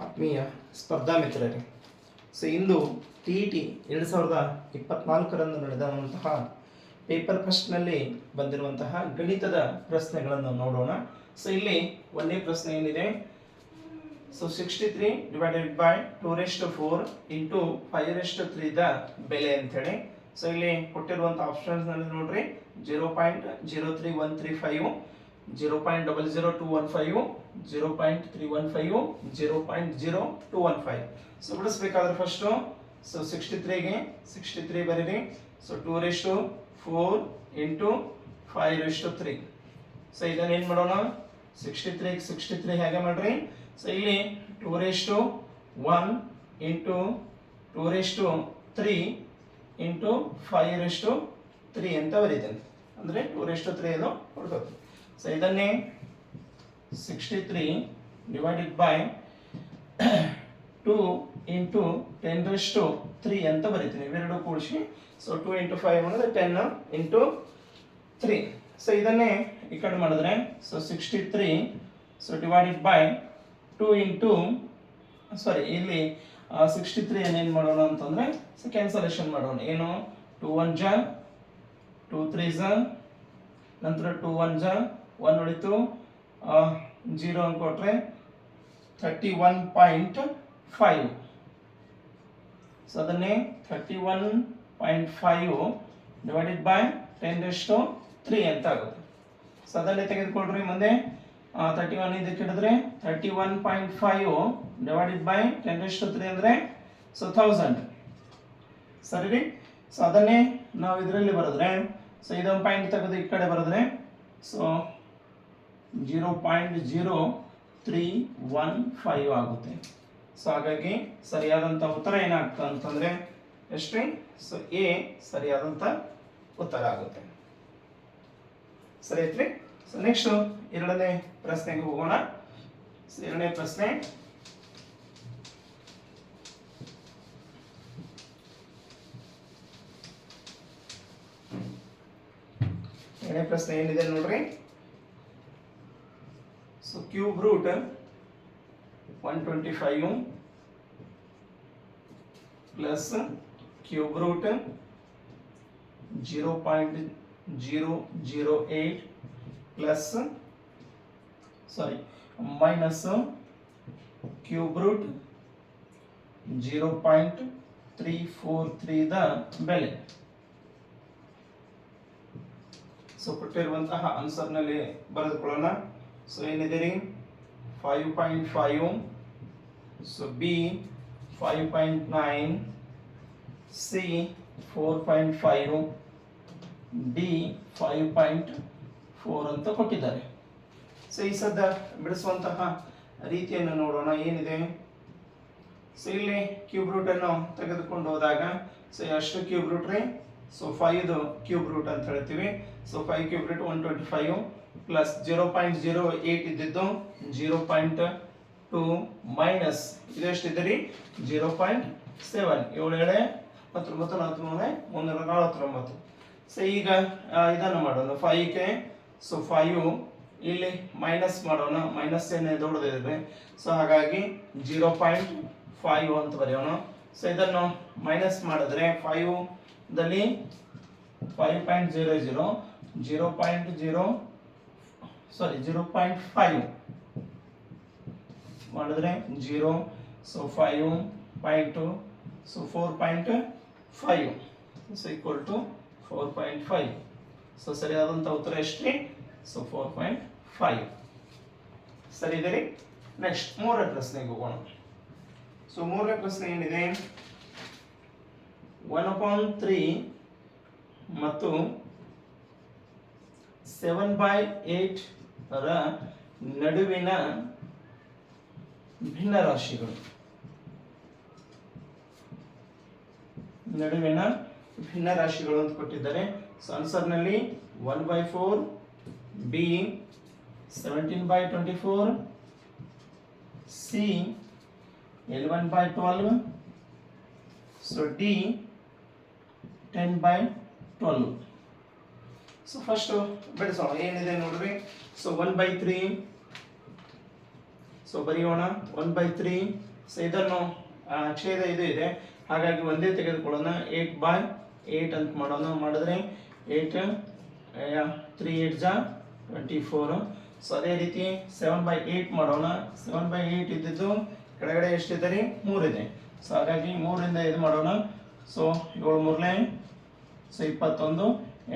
ಆತ್ಮೀಯ ಸ್ಪರ್ಧಾ ಮಿತ್ರರೇ, ಇಂದು TET 2024ರಂದು ನಡೆದಂತಹ ಪೇಪರ್ ಫಸ್ಟ್ನಲ್ಲಿ ಬಂದಿರುವಂತಹ ಗಣಿತದ ಪ್ರಶ್ನೆಗಳನ್ನು ನೋಡೋಣ. ಇಲ್ಲಿ ಒಂದೇ ಪ್ರಶ್ನೆ ಏನಿದೆ, 63 ಡಿವೈಡೆಡ್ ಬೈ 2⁴ ಇಂಟು 5⁻³ ದ ಬೆಲೆ ಅಂತೇಳಿ. ಇಲ್ಲಿ ಕೊಟ್ಟಿರುವಂತಹ ಆಪ್ಷನ್ಸ್ ನಲ್ಲಿ ನೋಡ್ರಿ, 0.03135, 0.00215, 0.315, 0.0215. ಬಿಡಿಸ್ಬೇಕಾದ್ರೆ ಫಸ್ಟ್ 63ಗೆ 63 ಬರೀರಿ. 2⁴ ಇಂಟು 5⁻³. ಇದನ್ನ ಏನ್ ಮಾಡೋಣ, 63ಗೆ 63 ಹೇಗೆ ಮಾಡ್ರಿ. ಇಲ್ಲಿ 2⁴ ಇಂಟು 2⁴ ಇಂಟು 5⁻³ ಅಂತ ಬರೀತೇನೆ. ಅಂದ್ರೆ 2⁻³ ಅದು ಹೊರಟೋದು. ಇದನ್ನೇ 63 ಡಿವೈಡೆಡ್ ಬೈ 2 ಇಂಟು 10⁻³ ಅಂತ ಬರೀತೀನಿ. ಇವೆರಡು ಕೂಡಿಸಿ 2 ಇಂಟು 5 ಮಾಡಿದ್ರೆ 10 ಇಂಟು 3. ಇದನ್ನೇ ಈ ಕಡೆ ಮಾಡಿದ್ರೆ 63 ಡಿವೈಡೆಡ್ ಬೈ 2 ಇಂಟು ಇಲ್ಲಿ 63 ಏನೇನು ಮಾಡೋಣ ಅಂತಂದ್ರೆ ಕ್ಯಾನ್ಸಲೇಷನ್ ಮಾಡೋಣ. ಏನು, 2 1 ಜ 2 3 ಜ, ನಂತರ 2 1 ಜ 1 ಉಳಿತು, 0 ಅಂತ ಕೊಟ್ರೆ 31.5. ಅದನ್ನೇ 31.5 ಡಿವೈಡೆಡ್ ಬೈ 10⁻³ ಅಂತ ಆಗುತ್ತೆ. ಅದನ್ನೇ ತೆಗೆದುಕೊಳ್ರಿ ಮುಂದೆ. 31 ಇದಕ್ಕೆ ಹಿಡಿದ್ರೆ 31.5 ಡಿವೈಡೆಡ್ ಬೈ 10⁻³ ಅಂದ್ರೆ 1000. ಸರಿ. ಅದನ್ನೇ ನಾವು ಇದರಲ್ಲಿ ಬರೆದ್ರೆ, ಇದೊಂದು ಪಾಯಿಂಟ್ ತೆಗೆದು ಈ ಕಡೆ ಬರೆದ್ರೆ 0.0315 ಆಗುತ್ತೆ. ಹಾಗಾಗಿ ಸರಿಯಾದಂತ ಉತ್ತರ ಏನಾಗ್ತದೆ ಅಂತಂದ್ರೆ ಎಷ್ಟೇ, ಎ ಸರಿಯಾದಂತ ಉತ್ತರ ಆಗುತ್ತೆ. ಸರಿ ಐತ್ರಿ. ನೆಕ್ಸ್ಟ್ ಎರಡನೇ ಪ್ರಶ್ನೆಗೆ ಹೋಗೋಣ. ಎರಡನೇ ಪ್ರಶ್ನೆ, ಏನಿದೆ ನೋಡ್ರಿ. Cube root 125 plus cube root 0.008 plus minus cube root 0.343 ದ ಬೆಲೆ. ಕೊಟ್ಟಿರುವಂತಹ ಆನ್ಸರ್ ನಲ್ಲಿ ಬರೆದುಕೊಳ್ಳೋಣ. ಏನಿದೆ ರೀ, 5.5, ಬಿ 5.9, ಸಿ 4.5, ಡಿ 5.4 ಅಂತ ಕೊಟ್ಟಿದ್ದಾರೆ. ಈ ಸದ್ದ ಬಿಡಿಸುವಂತಹ ರೀತಿಯನ್ನು ನೋಡೋಣ. ಏನಿದೆ, ಇಲ್ಲಿ ಕ್ಯೂಬ್ ರೂಟ್ ಅನ್ನು ತೆಗೆದುಕೊಂಡು ಹೋದಾಗ ಎಷ್ಟು ಕ್ಯೂಬ್ ರೂಟ್ ರೀ, 5 ಕ್ಯೂಬ್ ರೂಟ್ ಅಂತ ಹೇಳ್ತೀವಿ. 5 ಕ್ಯೂಬ್ ರೂಟ್ 125 ಪ್ಲಸ್ 0.08 ಇದ್ದಿದ್ದು 0.2 ಮೈನಸ್ ಇದೆಷ್ಟಿದೆ ರೀ, 0.7, 7 7 19 349. ಈಗ ಇದನ್ನು ಮಾಡೋಣ 5ಗೆ. 5 ಇಲ್ಲಿ ಮೈನಸ್ ಮಾಡೋಣ, ಮೈನಸ್ ಏನೇ ದೊಡ್ಡದಿದೆ, ಹಾಗಾಗಿ 0.5 ಅಂತ ಬರೆಯೋಣ. ಇದನ್ನು ಮೈನಸ್ ಮಾಡಿದ್ರೆ 5 ದಲ್ಲಿ 5.00 0.5 ಮಾಡಿದ್ರೆ 0, 5.2, 4.5 ಈಕ್ವಲ್ ಟು 4.5. ಸರಿಯಾದಂಥ ಉತ್ತರ ಎಷ್ಟ್ರಿ, 4.5. ಸರಿ ಇದೆ ರೀ. ನೆಕ್ಸ್ಟ್ ಮೂರನೇ ಪ್ರಶ್ನೆಗೆ ಹೋಗೋಣ. ಮೂರನೇ ಪ್ರಶ್ನೆ ಏನಿದೆ, 1/3 ಮತ್ತು 7/8 ರ ನಡುವಿನ ಭಿನ್ನರಾಶಿಗಳು. ಅಂತ ಕೊಟ್ಟಿದ್ದಾರೆ. ಆನ್ಸರ್ ನಲ್ಲಿ 1/4, ಬಿ 17/24, ಸಿ 11/12, ಡಿ 10/12. ಫಸ್ಟ್ ಬಿಡಿಸೋಣ. ಏನಿದೆ ನೋಡ್ರಿ, 1/3 ಸೊ ಬರೆಯೋಣ 1/3. ಸೊ ಇದನ್ನು ಛೇದ ಇದು ಇದೆ, ಹಾಗಾಗಿ ಒಂದೇ ತೆಗೆದುಕೊಳ್ಳೋಣ. 8/8 ಅಂತ ಮಾಡೋಣ. ಮಾಡಿದ್ರೆ 8 3 8 24. ಸೊ ಅದೇ ರೀತಿ 7/8 ಮಾಡೋಣ. 7/8 ಇದ್ದಿದ್ದು ಕೆಳಗಡೆ ಎಷ್ಟಿದೆ ರೀ? 3 ಇದೆ. ಸೊ ಹಾಗಾಗಿ 3ರಿಂದ ಇದು ಮಾಡೋಣ. So 7 3 so 21,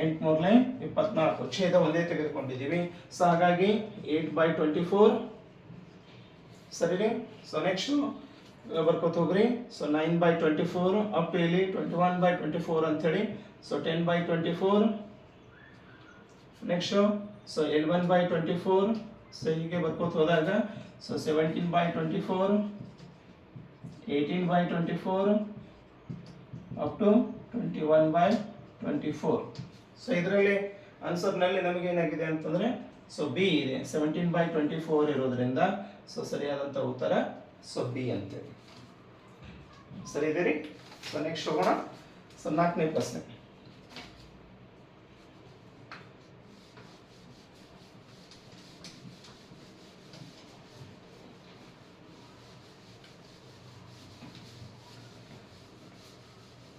8 3 24. ಛೇದ ಒಂದೇ ತೆಗೆದುಕೊಂಡಿದ್ದೀವಿ. ಸೊ ಹಾಗಾಗಿ 8/24 ಸರಿ ರೀ. ಸೊ ನೆಕ್ಸ್ಟ್ ಬರ್ಕೋತ ಹೋಗ್ರಿ. ಸೊ 9/24 ಅಪ್ ಟು ಇಲ್ಲಿ 21/24 ಅಂತ ಹೇಳಿ. ಸೊ 10/24. Next so 11/24. ಸೊ ಹೀಗೆ ಬರ್ಕೋತ ಹೋದಾಗ ಸೊ 17/24, 18/24 ಅಪ್ ಟು 21/24. ಸೊ ಇದರಲ್ಲಿ ಆನ್ಸರ್ನಲ್ಲಿ ನಮಗೆ ಏನಾಗಿದೆ ಅಂತಂದ್ರೆ ಸೊ ಬಿ ಇದೆ. 17/24 ಇರೋದ್ರಿಂದ ಸೊ ಸರಿಯಾದಂಥ ಉತ್ತರ ಸೊ ಬಿ ಅಂತೇಳಿ. ಸರಿ ಇದೆ ರೀ. ಸೊ ನೆಕ್ಸ್ಟ್ ಹೋಗೋಣ. ಸೊ 4ನೇ ಪ್ರಶ್ನೆ.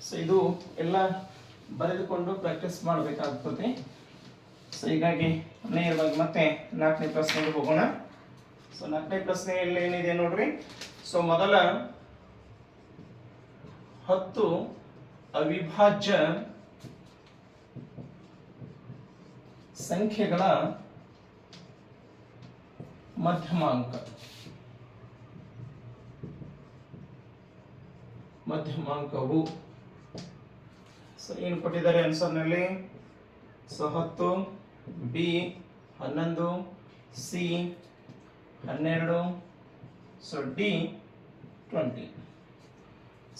ಸೊ ಇದು ಎಲ್ಲ ಬರೆದುಕೊಂಡು ಪ್ರಾಕ್ಟೀಸ್ ಮಾಡಬೇಕಾಗ್ತದೆ. ಸೊ ಹೀಗಾಗಿ ನೇರವಾಗಿ ಮತ್ತೆ 4ನೇ ಪ್ರಶ್ನೆಗೆ ಹೋಗೋಣ. ಸೊ 4ನೇ ಪ್ರಶ್ನೆಯಲ್ಲಿ ಏನಿದೆ ನೋಡ್ರಿ. ಸೊ ಮೊದಲ 10 ಅವಿಭಾಜ್ಯ ಸಂಖ್ಯೆಗಳ ಮಧ್ಯಮಾಂಕವು ಸೊ ಏನು ಕೊಟ್ಟಿದ್ದಾರೆ ಆನ್ಸರ್ನಲ್ಲಿ. So 10, B 11, C 12, so D 20.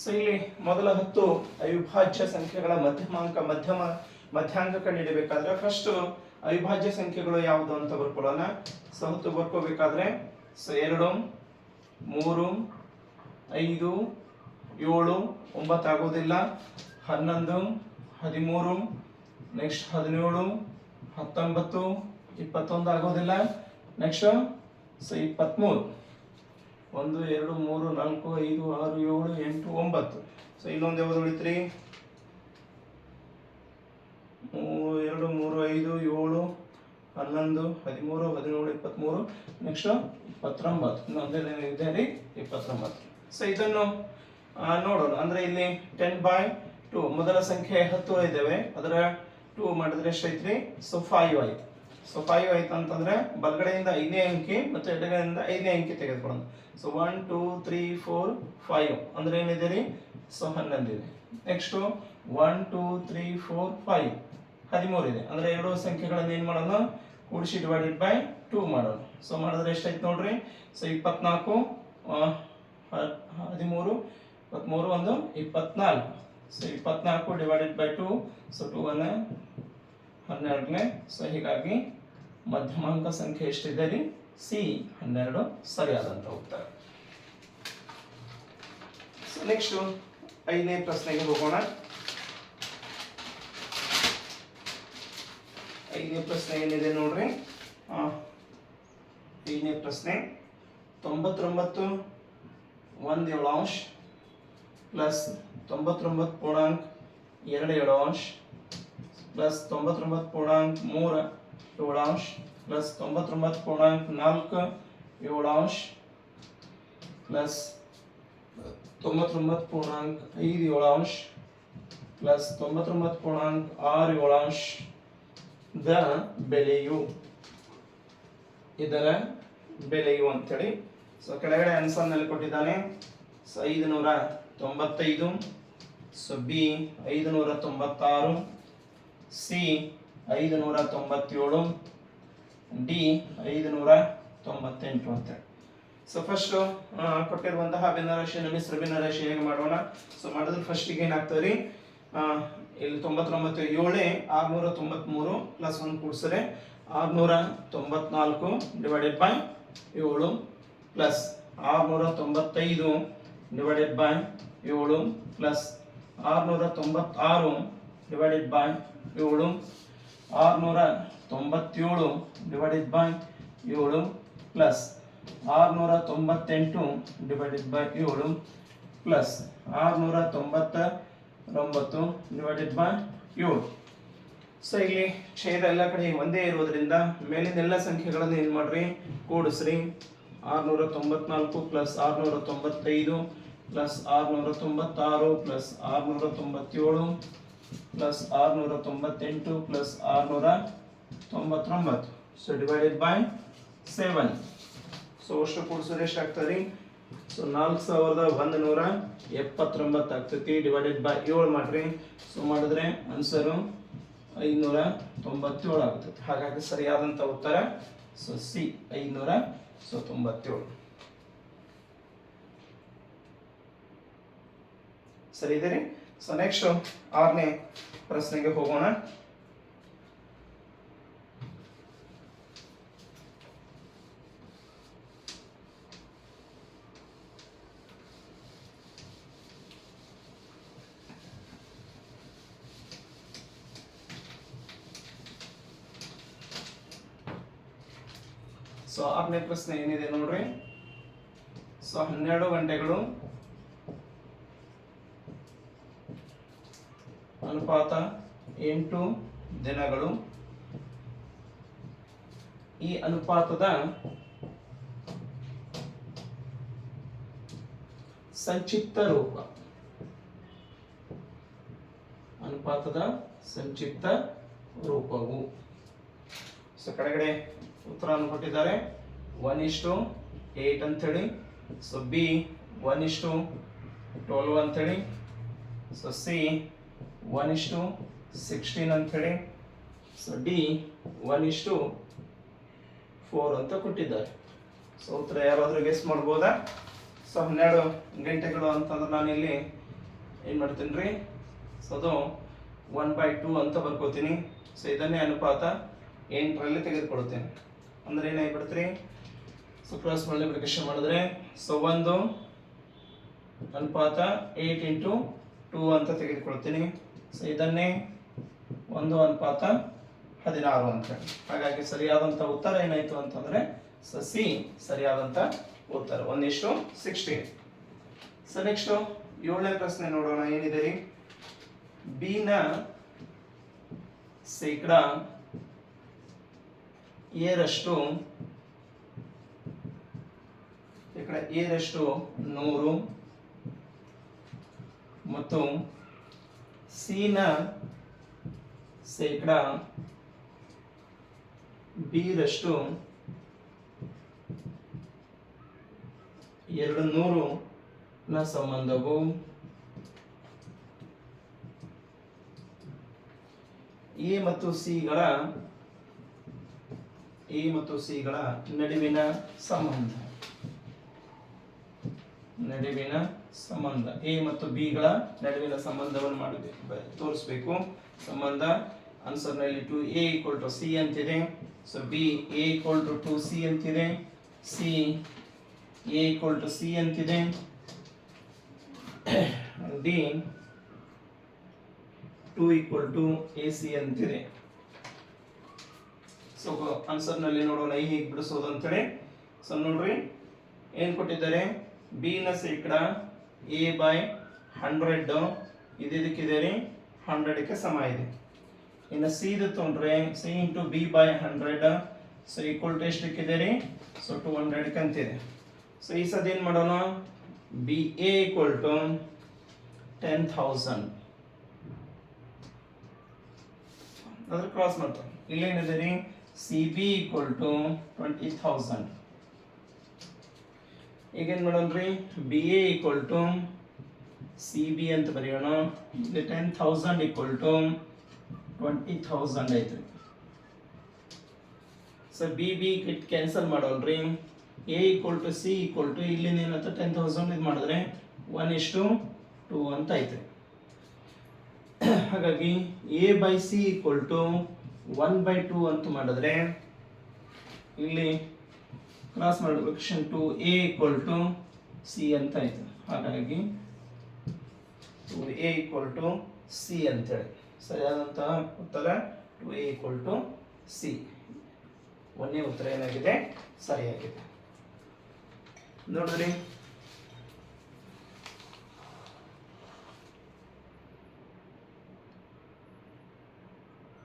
So ಇಲ್ಲಿ ಮೊದಲ 10 ಅವಿಭಾಜ್ಯ ಸಂಖ್ಯೆಗಳ ಮಧ್ಯಾಂಕ ಕಂಡುಹಿಡಿಯಬೇಕಾದ್ರೆ ಫಸ್ಟ್ ಅವಿಭಾಜ್ಯ ಸಂಖ್ಯೆಗಳು ಯಾವುದು ಅಂತ ಬರ್ಕೊಳ್ಳೋಣ. ಸೊ 10 ಬರ್ಕೋಬೇಕಾದ್ರೆ ಸೊ 2, 3, 5, 7, 9 ಆಗೋದಿಲ್ಲ. 11, 13, ನೆಕ್ಸ್ಟ್ 17, 19, 21 ಆಗೋದಿಲ್ಲ. Next so 23, 1 2 3 4 5 6 7 8 9. ಸೊ ಇಲ್ಲೊಂದು ಯಾವ್ದು ಉಳಿತ್ರಿ? 2 3 5 7 11 13 17 23. ನೆಕ್ಸ್ಟ್ 29. ಇನ್ನೊಂದೇ ಇದೆ ರೀ 29. ಸೊ ಇದನ್ನು ನೋಡೋಣ. ಅಂದ್ರೆ ಇಲ್ಲಿ 10/2 ಮೊದಲ ಸಂಖ್ಯೆ 10 ಇದ್ದಾವೆ, ಅದರ 2 ಮಾಡಿದ್ರೆ ಎಷ್ಟೈತ್ರಿ? ಸೊ 5 ಆಯ್ತು. ಸೊ 5 ಆಯ್ತು ಅಂತಂದ್ರೆ ಬಲಗಡೆಯಿಂದ 5ನೇ ಅಂಕಿ ಮತ್ತು ಎಡಗಡೆಯಿಂದ 5ನೇ ಅಂಕಿ ತೆಗೆದುಕೊಳ್ಳೋಣ. ಸೊ 1 2 3 4 5 ಅಂದ್ರೆ ಏನಿದೆ ರೀ? ಸೊ 11 ಇದೆ. ನೆಕ್ಸ್ಟ್ 1 2 3 4 5 13 ಇದೆ. ಅಂದ್ರೆ ಎರಡು ಸಂಖ್ಯೆಗಳನ್ನು ಏನ್ ಮಾಡೋಣ? ಕೂಡಿಸಿ /2 ಮಾಡೋಣ. ಸೊ ಮಾಡಿದ್ರೆ ಎಷ್ಟಾಯ್ತು ನೋಡ್ರಿ? ಸೊ 24, 13, 23 ಒಂದು 24. ಸೊ 24 /2. ಸೊ 2 ಅನ್ನ 12ನೇ. ಸೊ ಹೀಗಾಗಿ ಮಧ್ಯಮಾಂಕ ಸಂಖ್ಯೆ ಎಷ್ಟಿದೆ ರೀ? ಸಿ 12 ಸರಿಯಾದಂತ ಉತ್ತರ. ಸೊ ನೆಕ್ಸ್ಟ್ 5ನೇ ಪ್ರಶ್ನೆಗೆ ಹೋಗೋಣ. 5ನೇ ಪ್ರಶ್ನೆ ಏನಿದೆ ನೋಡ್ರಿ. 5ನೇ ಪ್ರಶ್ನೆ 99 1/7 plus 99.27 plus 99.37 plus 99.47 plus 99.57 plus 99.67 the ಬೆಲೆಯು, ಇದರ ಬೆಲೆಯು ಅಂತೇಳಿ. ಸೊ ಕೆಳಗಡೆ ಆನ್ಸರ್ನಲ್ಲಿ ಕೊಟ್ಟಿದ್ದಾನೆ. So 595, so B 596, C 597, D 598 ಅಂತೇಳಿ. ಸೊ ಫಸ್ಟ್ ಕೊಟ್ಟಿರುವಂತಹ ಭಿನ್ನರಾಶಿಯನ್ನು ಮಿಶ್ರ ಭಿನ್ನರಾಶಿ ಹೇಗೆ ಮಾಡೋಣ? ಸೊ ಮಾಡಿದ್ರೆ ಫಸ್ಟಿಗೆ ಏನಾಗ್ತದೆ ರೀ? ಇಲ್ಲಿ 99 7 693 plus 1 ಕೂಡಿಸಿದ್ರೆ 694 /7 plus 695 /7 plus 696 /7 697 /7 plus 698 divided by 7 plus 699 divided by 7. So ಇಲ್ಲಿ ಛೇದ ಎಲ್ಲ ಕಡೆ ಒಂದೇ ಇರೋದ್ರಿಂದ ಮೇಲಿನ ಎಲ್ಲ ಸಂಖ್ಯೆಗಳನ್ನು ಏನು ಮಾಡ್ರಿ ಕೂಡಿಸ್ರಿ. 694 plus 695 plus 696 plus 697 plus 698 plus 699. So divided by 7. So ಅಷ್ಟು ಕೂಡಿಸಿದ್ರೆ ಎಷ್ಟಾಗ್ತದೆ ರೀ? ಸೊ 4179 ಆಗ್ತೈತಿ. ಡಿವೈಡೆಡ್ ಬೈ 7 ಮಾಡ್ರಿ. ಸೊ ಮಾಡಿದ್ರೆ ಆನ್ಸರು 597 ಆಗ್ತದೆ. ಹಾಗಾಗಿ ಸರಿಯಾದಂಥ ಉತ್ತರ ಸೊ ಸಿ 597. ಸರಿ ಇದೆ ರೀ. ಸೊ ನೆಕ್ಸ್ಟ್ 6ನೇ ಪ್ರಶ್ನೆಗೆ ಹೋಗೋಣ. ಸೊ 6ನೇ ಪ್ರಶ್ನೆ ಏನಿದೆ ನೋಡ್ರಿ. ಸೊ 12 ಗಂಟೆಗಳು ಅನುಪಾತ 8 ದಿನಗಳು. ಈ ಅನುಪಾತದ ಸಂಕ್ಷಿಪ್ತ ರೂಪ. ಅನುಪಾತದ ಸಂಕ್ಷಿಪ್ತ ರೂಪವು. ಸೊ ಕೆಳಗಡೆ ಉತ್ತರವನ್ನು ಕೊಟ್ಟಿದ್ದಾರೆ. 1:8 ಅಂತೇಳಿ. ಸೊ ಬಿ 1:12 ಅಂತೇಳಿ. ಸೊ ಸಿ 1:16 ಅಂತೇಳಿ. ಸೊ ಡಿ 1:4 ಅಂತ ಕೊಟ್ಟಿದ್ದಾರೆ. ಸೊ ಉತ್ತರ ಯಾರಾದರೂ ಗೆಸ್ ಮಾಡ್ಬೋದಾ? ಸೊ 12 ಗಂಟೆಗಳು ಅಂತಂದ್ರೆ ನಾನು ಇಲ್ಲಿ ಏನು ಮಾಡ್ತೀನಿ ರೀ? ಸೊ ಅದು 1/2 ಅಂತ ಬರ್ಕೋತೀನಿ. ಸೊ ಇದನ್ನೇ ಅನುಪಾತ 8ರಲ್ಲಿ ತೆಗೆದುಕೊಳ್ತೇನೆ. ಅಂದ್ರೆ ಏನಾಗ್ಬಿಡ್ತೀರಿ? ಸೊ ಕ್ರಾಸ್ ಮಲ್ಟಿಪ್ಲಿಕೇಶನ್ ಮಾಡಿದ್ರೆ ಸೊ 1 ಅನುಪಾತ 8 × 2 ಅಂತ ತೆಗೆದುಕೊಳ್ತೀನಿ. ಸೊ ಇದನ್ನೇ 1 ಅನುಪಾತ 16 ಅಂತ. ಹಾಗಾಗಿ ಸರಿಯಾದಂಥ ಉತ್ತರ ಏನಾಯ್ತು ಅಂತಂದ್ರೆ ಸೊ ಸಿ ಸರಿಯಾದಂಥ ಉತ್ತರ 1:16. ಸೊ ನೆಕ್ಸ್ಟ್ 7ನೇ ಪ್ರಶ್ನೆ ನೋಡೋಣ. ಏನಿದೆ ರೀ? ಬಿ ನ ಶೇಕಡ ಏರಷ್ಟು 100 ಮತ್ತು ಸಿ ನ ಶೇಕಡ ಬಿ ರಷ್ಟು 200 ನ ಸಂಬಂಧವು ಎ ಮತ್ತು ಸಿಗಳ ನಡುವಿನ ಸಂಬಂಧ. ಎ ಮತ್ತು ಬಿಗಳ ನಡುವಿನ ಸಂಬಂಧವನ್ನು ಮಾಡಬೇಕು, ತೋರಿಸಬೇಕು. ಸಂಬಂಧ ಆನ್ಸರ್ನಲ್ಲಿ 2a = c ಅಂತಿದೆ. ಸೊ ಬಿ a = 2c ಅಂತಿದೆ. ಸಿ a = c ಅಂತಿದೆ. ಡಿ 2 = ac ಅಂತಿದೆ. ಸೊ ಆನ್ಸರ್ನಲ್ಲಿ ನೋಡೋಣ ಹೇಗೆ ಬಿಡಿಸೋದು ಅಂತೇಳಿ. ಸೊ ನೋಡ್ರಿ ಏನು ಕೊಟ್ಟಿದ್ದಾರೆ? ಬಿ ನ ಶೇಕಡ a/100 ಇದಕ್ಕಿದೆ ರೀ, 100ಕ್ಕೆ ಸಮ ಇದೆ. ಇನ್ನು ಸಿ ಇದು ತೊಗೊಂಡ್ರೆ c × b/100 so equal to ಎಷ್ಟಕ್ಕಿದೆ ರೀ? ಸೊ 200ಕ್ಕೆ ಅಂತಿದೆ. ಸೊ ಈ ಸದ ಏನು ಮಾಡೋಣ? ಬಿ ಎ = 10,000 ಅದ್ರ ಕ್ರಾಸ್ ಮಾಡ್ತಾರೆ. ಇಲ್ಲೇನಿದೆ ರೀ? C B = 20,000. ಈಗೇನು ಮಾಡೋಣ್ರಿ? ಬಿ ಎ = ಸಿ ಬಿ ಅಂತ ಬರೆಯೋಣ. ಇಲ್ಲಿ 10,000 = 20,000 ಐತ್ರಿ. ಸೊ ಬಿ ಕ್ಯಾನ್ಸಲ್ ಮಾಡೋಣ್ರಿ. ಎ = ಸಿ = ಇಲ್ಲಿ ಏನಂತ 10,000 ಇದು ಮಾಡಿದ್ರೆ 1:2 ಅಂತ ಐತ್ರಿ. ಹಾಗಾಗಿ a/c = 1/2 ಅಂತ ಮಾಡಿದ್ರೆ ಇಲ್ಲಿ ಕ್ರಾಸ್ ಮಲ್ಟಿಪ್ಲಿಕೇಶನ್ 2a = c ಅಂತ ಆಯ್ತು. ಹಾಗಾಗಿ 2a = c ಅಂತೇಳಿ ಸರಿಯಾದಂತಹ ಉತ್ತರ 2a = c. ಒಂದನೇ ಉತ್ತರ ಏನಾಗಿದೆ? ಸರಿಯಾಗಿದೆ. ನೋಡಿದ್ರಿ